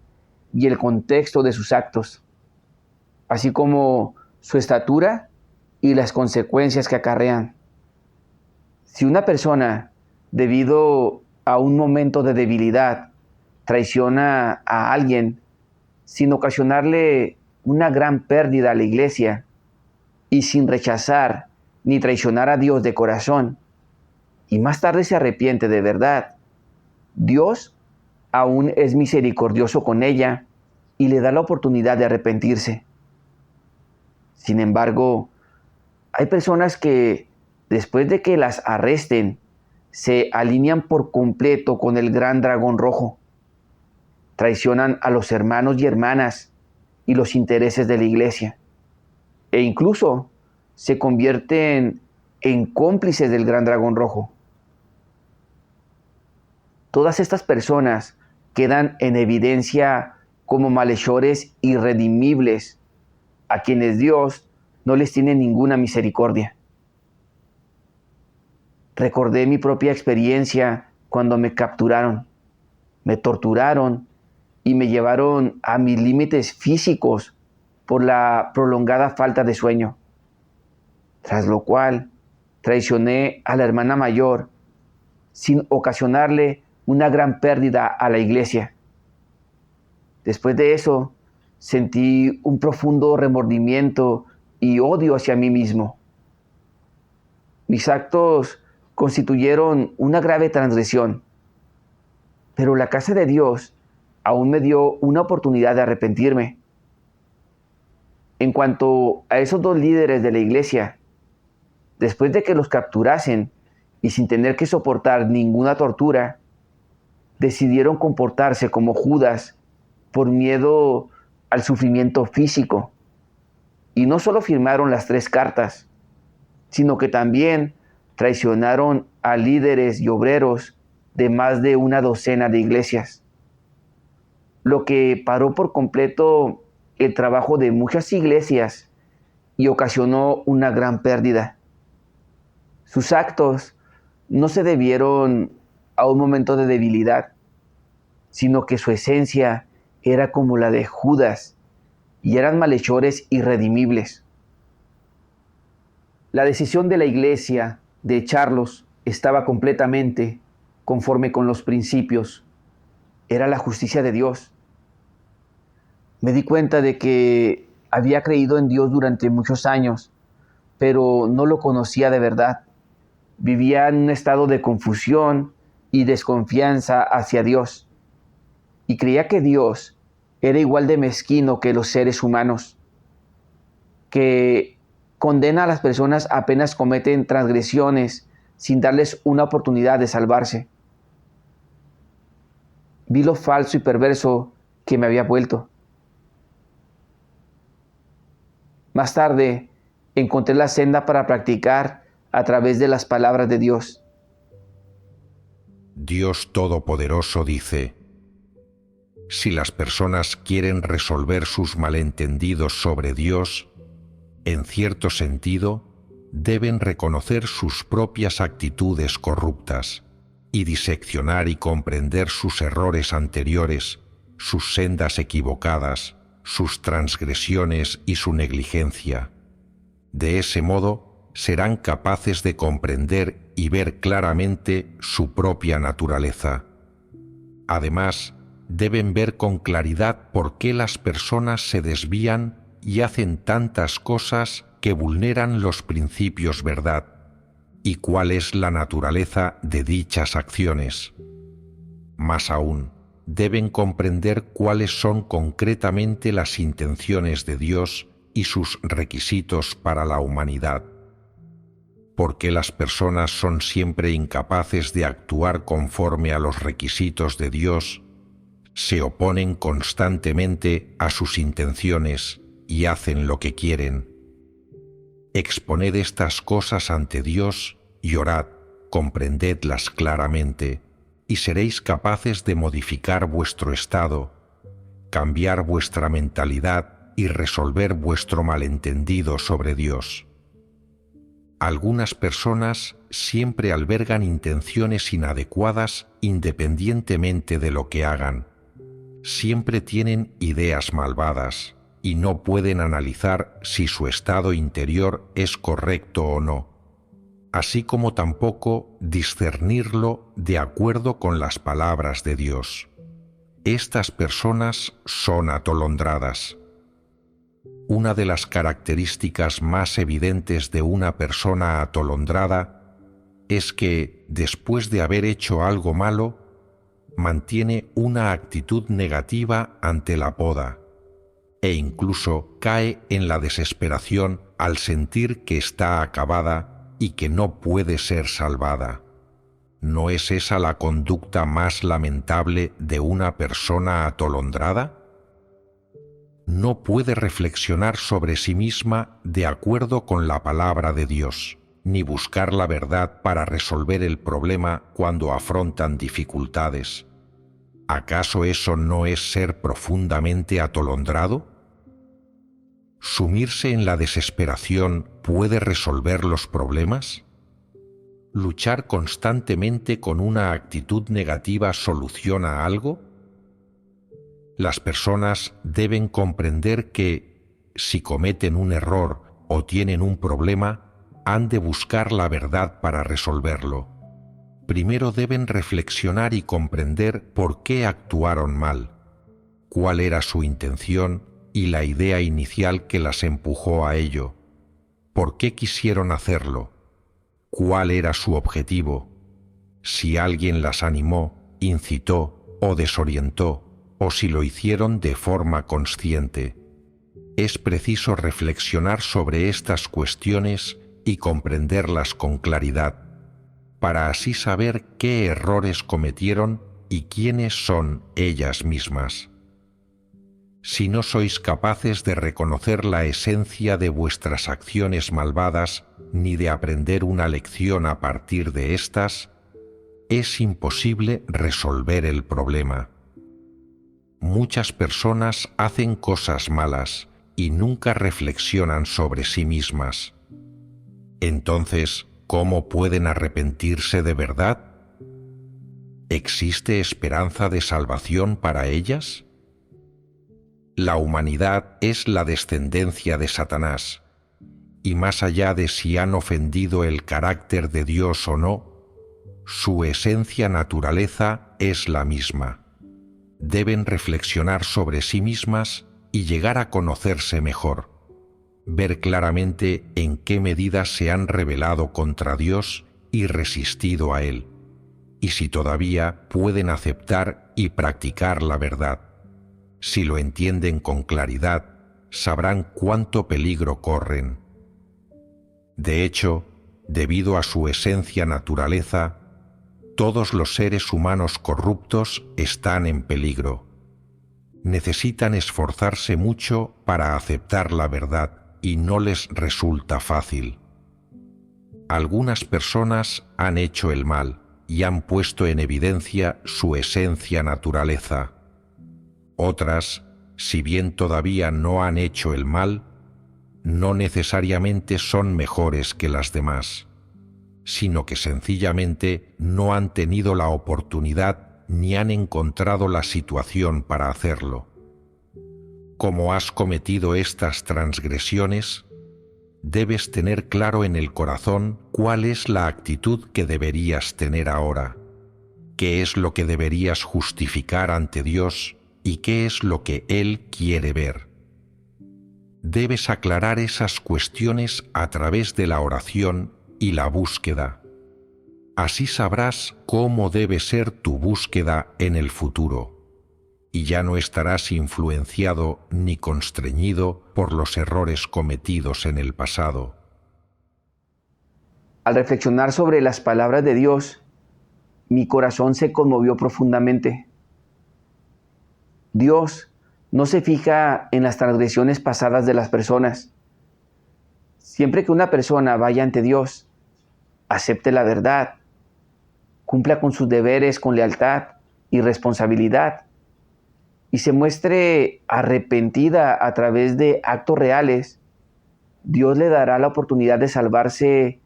y el contexto de sus actos, así como su estatura y las consecuencias que acarrean. Si una persona, debido a un momento de debilidad, traiciona a alguien sin ocasionarle una gran pérdida a la iglesia y sin rechazar ni traicionar a Dios de corazón, y más tarde se arrepiente de verdad, Dios aún es misericordioso con ella y le da la oportunidad de arrepentirse. Sin embargo, hay personas que, después de que las arresten, se alinean por completo con el gran dragón rojo. Traicionan a los hermanos y hermanas y los intereses de la iglesia. E incluso se convierten en cómplices del gran dragón rojo. Todas estas personas quedan en evidencia como malhechores irredimibles, a quienes Dios no les tiene ninguna misericordia. Recordé mi propia experiencia cuando me capturaron, me torturaron y me llevaron a mis límites físicos por la prolongada falta de sueño, tras lo cual traicioné a la hermana mayor sin ocasionarle una gran pérdida a la iglesia. Después de eso, sentí un profundo remordimiento y odio hacia mí mismo. Mis actos constituyeron una grave transgresión, pero la casa de Dios aún me dio una oportunidad de arrepentirme. En cuanto a esos dos líderes de la iglesia, después de que los capturasen y sin tener que soportar ninguna tortura, decidieron comportarse como Judas por miedo al sufrimiento físico. Y no solo firmaron las 3 cartas, sino que también traicionaron a líderes y obreros de más de una docena de iglesias, lo que paró por completo el trabajo de muchas iglesias y ocasionó una gran pérdida. Sus actos no se debieron a un momento de debilidad, sino que su esencia era como la de Judas y eran malhechores irredimibles. La decisión de la iglesia de echarlos estaba completamente conforme con los principios. Era la justicia de Dios. Me di cuenta de que había creído en Dios durante muchos años, pero no lo conocía de verdad. Vivía en un estado de confusión y desconfianza hacia Dios. Y creía que Dios era igual de mezquino que los seres humanos, que condena a las personas apenas cometen transgresiones sin darles una oportunidad de salvarse. Vi lo falso y perverso que me había vuelto. Más tarde, encontré la senda para practicar a través de las palabras de Dios. Dios Todopoderoso dice: si las personas quieren resolver sus malentendidos sobre Dios, en cierto sentido, deben reconocer sus propias actitudes corruptas y diseccionar y comprender sus errores anteriores, sus sendas equivocadas, sus transgresiones y su negligencia. De ese modo, serán capaces de comprender y ver claramente su propia naturaleza. Además, deben ver con claridad por qué las personas se desvían y hacen tantas cosas que vulneran los principios verdad, y cuál es la naturaleza de dichas acciones. Más aún, deben comprender cuáles son concretamente las intenciones de Dios y sus requisitos para la humanidad. ¿Por qué las personas son siempre incapaces de actuar conforme a los requisitos de Dios? Se oponen constantemente a sus intenciones y hacen lo que quieren. Exponed estas cosas ante Dios y orad, comprendedlas claramente, y seréis capaces de modificar vuestro estado, cambiar vuestra mentalidad y resolver vuestro malentendido sobre Dios. Algunas personas siempre albergan intenciones inadecuadas independientemente de lo que hagan. Siempre tienen ideas malvadas y no pueden analizar si su estado interior es correcto o no, así como tampoco discernirlo de acuerdo con las palabras de Dios. Estas personas son atolondradas. Una de las características más evidentes de una persona atolondrada es que, después de haber hecho algo malo, mantiene una actitud negativa ante la poda e incluso cae en la desesperación al sentir que está acabada y que no puede ser salvada. ¿No es esa la conducta más lamentable de una persona atolondrada? No puede reflexionar sobre sí misma de acuerdo con la palabra de Dios, ni buscar la verdad para resolver el problema cuando afrontan dificultades. ¿Acaso eso no es ser profundamente atolondrado? ¿Sumirse en la desesperación puede resolver los problemas? ¿Luchar constantemente con una actitud negativa soluciona algo? Las personas deben comprender que, si cometen un error o tienen un problema, han de buscar la verdad para resolverlo. Primero deben reflexionar y comprender por qué actuaron mal, cuál era su intención y la idea inicial que las empujó a ello, por qué quisieron hacerlo, cuál era su objetivo, si alguien las animó, incitó o desorientó, o si lo hicieron de forma consciente. Es preciso reflexionar sobre estas cuestiones y comprenderlas con claridad. para así saber qué errores cometieron y quiénes son ellas mismas. Si no sois capaces de reconocer la esencia de vuestras acciones malvadas ni de aprender una lección a partir de estas, es imposible resolver el problema. Muchas personas hacen cosas malas y nunca reflexionan sobre sí mismas. Entonces, ¿cómo pueden arrepentirse de verdad? ¿Existe esperanza de salvación para ellas? La humanidad es la descendencia de Satanás, y más allá de si han ofendido el carácter de Dios o no, su esencia naturaleza es la misma. Deben reflexionar sobre sí mismas y llegar a conocerse mejor, ver claramente en qué medida se han rebelado contra Dios y resistido a Él, y si todavía pueden aceptar y practicar la verdad. Si lo entienden con claridad, sabrán cuánto peligro corren. De hecho, debido a su esencia naturaleza, todos los seres humanos corruptos están en peligro. Necesitan esforzarse mucho para aceptar la verdad y no les resulta fácil. Algunas personas han hecho el mal y han puesto en evidencia su esencia naturaleza. Otras, si bien todavía no han hecho el mal, no necesariamente son mejores que las demás, sino que sencillamente no han tenido la oportunidad ni han encontrado la situación para hacerlo. Como has cometido estas transgresiones, debes tener claro en el corazón cuál es la actitud que deberías tener ahora, qué es lo que deberías justificar ante Dios y qué es lo que Él quiere ver. Debes aclarar esas cuestiones a través de la oración y la búsqueda. Así sabrás cómo debe ser tu búsqueda en el futuro, y ya no estarás influenciado ni constreñido por los errores cometidos en el pasado. Al reflexionar sobre las palabras de Dios, mi corazón se conmovió profundamente. Dios no se fija en las transgresiones pasadas de las personas. Siempre que una persona vaya ante Dios, acepte la verdad, cumpla con sus deberes con lealtad y responsabilidad, y se muestre arrepentida a través de actos reales, Dios le dará la oportunidad de salvarse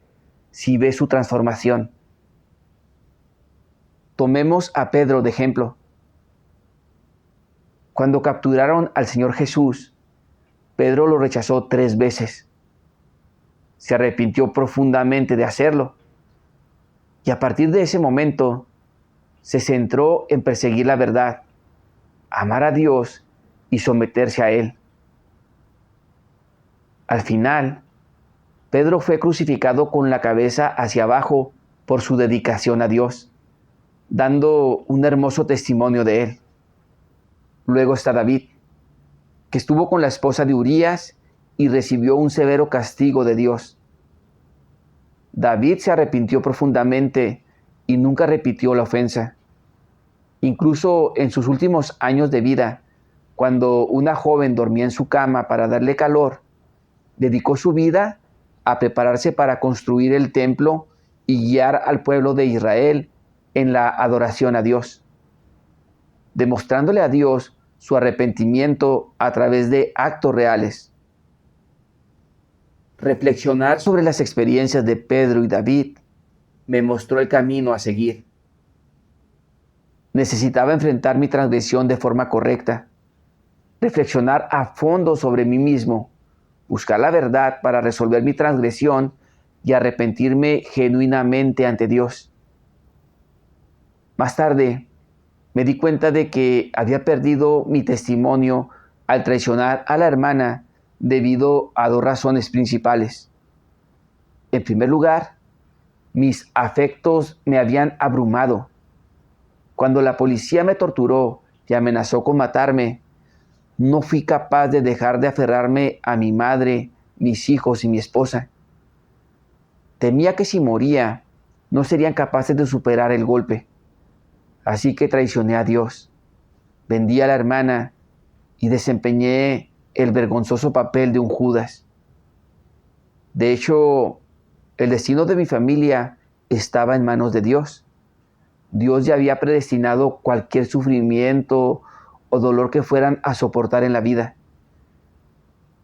si ve su transformación. Tomemos a Pedro de ejemplo. Cuando capturaron al Señor Jesús, Pedro lo rechazó 3 veces. Se arrepintió profundamente de hacerlo. Y a partir de ese momento, se centró en perseguir la verdad, amar a Dios y someterse a Él. Al final, Pedro fue crucificado con la cabeza hacia abajo por su dedicación a Dios, dando un hermoso testimonio de Él. Luego está David, que estuvo con la esposa de Urías y recibió un severo castigo de Dios. David se arrepintió profundamente y nunca repitió la ofensa. Incluso en sus últimos años de vida, cuando una joven dormía en su cama para darle calor, dedicó su vida a prepararse para construir el templo y guiar al pueblo de Israel en la adoración a Dios, demostrándole a Dios su arrepentimiento a través de actos reales. Reflexionar sobre las experiencias de Pedro y David me mostró el camino a seguir. Necesitaba enfrentar mi transgresión de forma correcta, reflexionar a fondo sobre mí mismo, buscar la verdad para resolver mi transgresión y arrepentirme genuinamente ante Dios. Más tarde, me di cuenta de que había perdido mi testimonio al traicionar a la hermana debido a 2 razones principales. En primer lugar, mis afectos me habían abrumado. Cuando la policía me torturó y amenazó con matarme, no fui capaz de dejar de aferrarme a mi madre, mis hijos y mi esposa. Temía que si moría, no serían capaces de superar el golpe. Así que traicioné a Dios, vendí a la hermana y desempeñé el vergonzoso papel de un Judas. De hecho, el destino de mi familia estaba en manos de Dios. Dios ya había predestinado cualquier sufrimiento o dolor que fueran a soportar en la vida.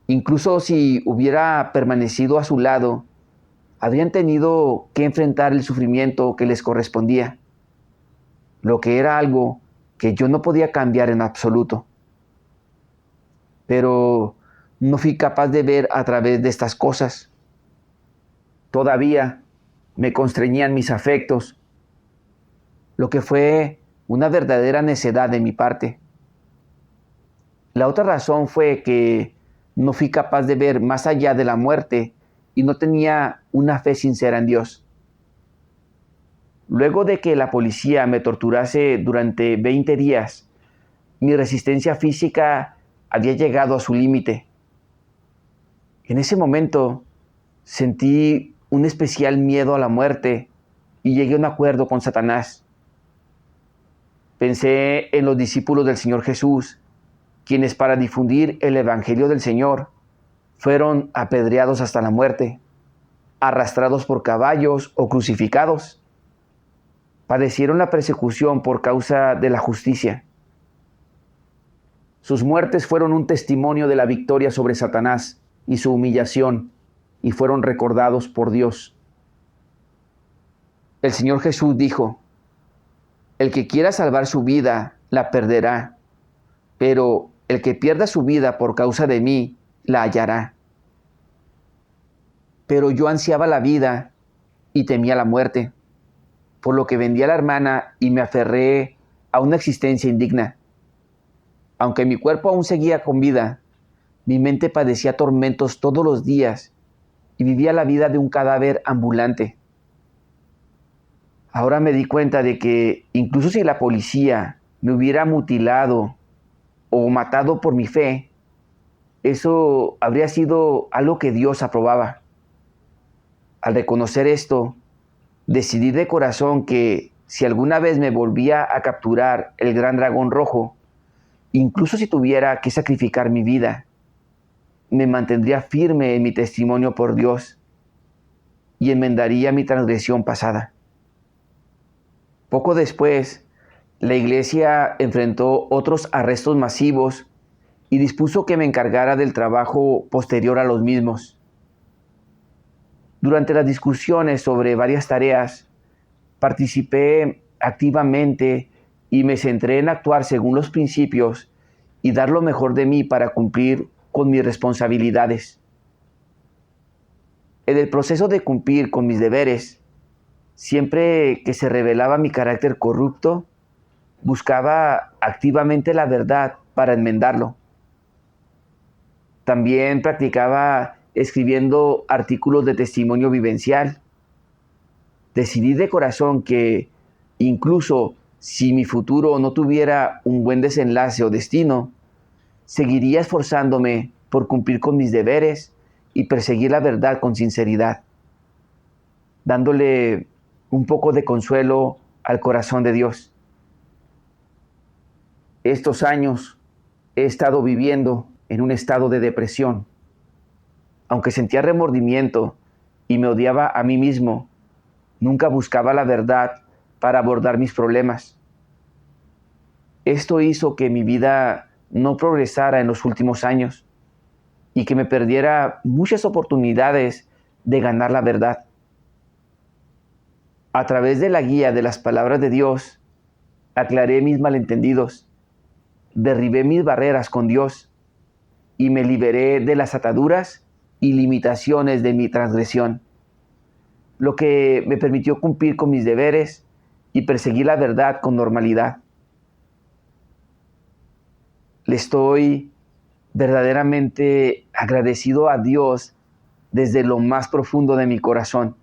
Incluso si hubiera permanecido a su lado, habrían tenido que enfrentar el sufrimiento que les correspondía, lo que era algo que yo no podía cambiar en absoluto. Pero no fui capaz de ver a través de estas cosas. Todavía me constreñían mis afectos, lo que fue una verdadera necedad de mi parte. La otra razón fue que no fui capaz de ver más allá de la muerte y no tenía una fe sincera en Dios. Luego de que la policía me torturase durante 20 días, mi resistencia física había llegado a su límite. En ese momento sentí un especial miedo a la muerte y llegué a un acuerdo con Satanás. Pensé en los discípulos del Señor Jesús, quienes para difundir el Evangelio del Señor fueron apedreados hasta la muerte, arrastrados por caballos o crucificados. Padecieron la persecución por causa de la justicia. Sus muertes fueron un testimonio de la victoria sobre Satanás y su humillación, y fueron recordados por Dios. El Señor Jesús dijo: el que quiera salvar su vida, la perderá, pero el que pierda su vida por causa de mí, la hallará. Pero yo ansiaba la vida y temía la muerte, por lo que vendí a la hermana y me aferré a una existencia indigna. Aunque mi cuerpo aún seguía con vida, mi mente padecía tormentos todos los días y vivía la vida de un cadáver ambulante. Ahora me di cuenta de que incluso si la policía me hubiera mutilado o matado por mi fe, eso habría sido algo que Dios aprobaba. Al reconocer esto, decidí de corazón que si alguna vez me volvía a capturar el gran dragón rojo, incluso si tuviera que sacrificar mi vida, me mantendría firme en mi testimonio por Dios y enmendaría mi transgresión pasada. Poco después, la iglesia enfrentó otros arrestos masivos y dispuso que me encargara del trabajo posterior a los mismos. Durante las discusiones sobre varias tareas, participé activamente y me centré en actuar según los principios y dar lo mejor de mí para cumplir con mis responsabilidades. En el proceso de cumplir con mis deberes, siempre que se revelaba mi carácter corrupto, buscaba activamente la verdad para enmendarlo. También practicaba escribiendo artículos de testimonio vivencial. Decidí de corazón que incluso si mi futuro no tuviera un buen desenlace o destino, seguiría esforzándome por cumplir con mis deberes y perseguir la verdad con sinceridad, dándole un poco de consuelo al corazón de Dios. Estos años he estado viviendo en un estado de depresión. Aunque sentía remordimiento y me odiaba a mí mismo, nunca buscaba la verdad para abordar mis problemas. Esto hizo que mi vida no progresara en los últimos años y que me perdiera muchas oportunidades de ganar la verdad. A través de la guía de las palabras de Dios, aclaré mis malentendidos, derribé mis barreras con Dios y me liberé de las ataduras y limitaciones de mi transgresión, lo que me permitió cumplir con mis deberes y perseguir la verdad con normalidad. Le estoy verdaderamente agradecido a Dios desde lo más profundo de mi corazón.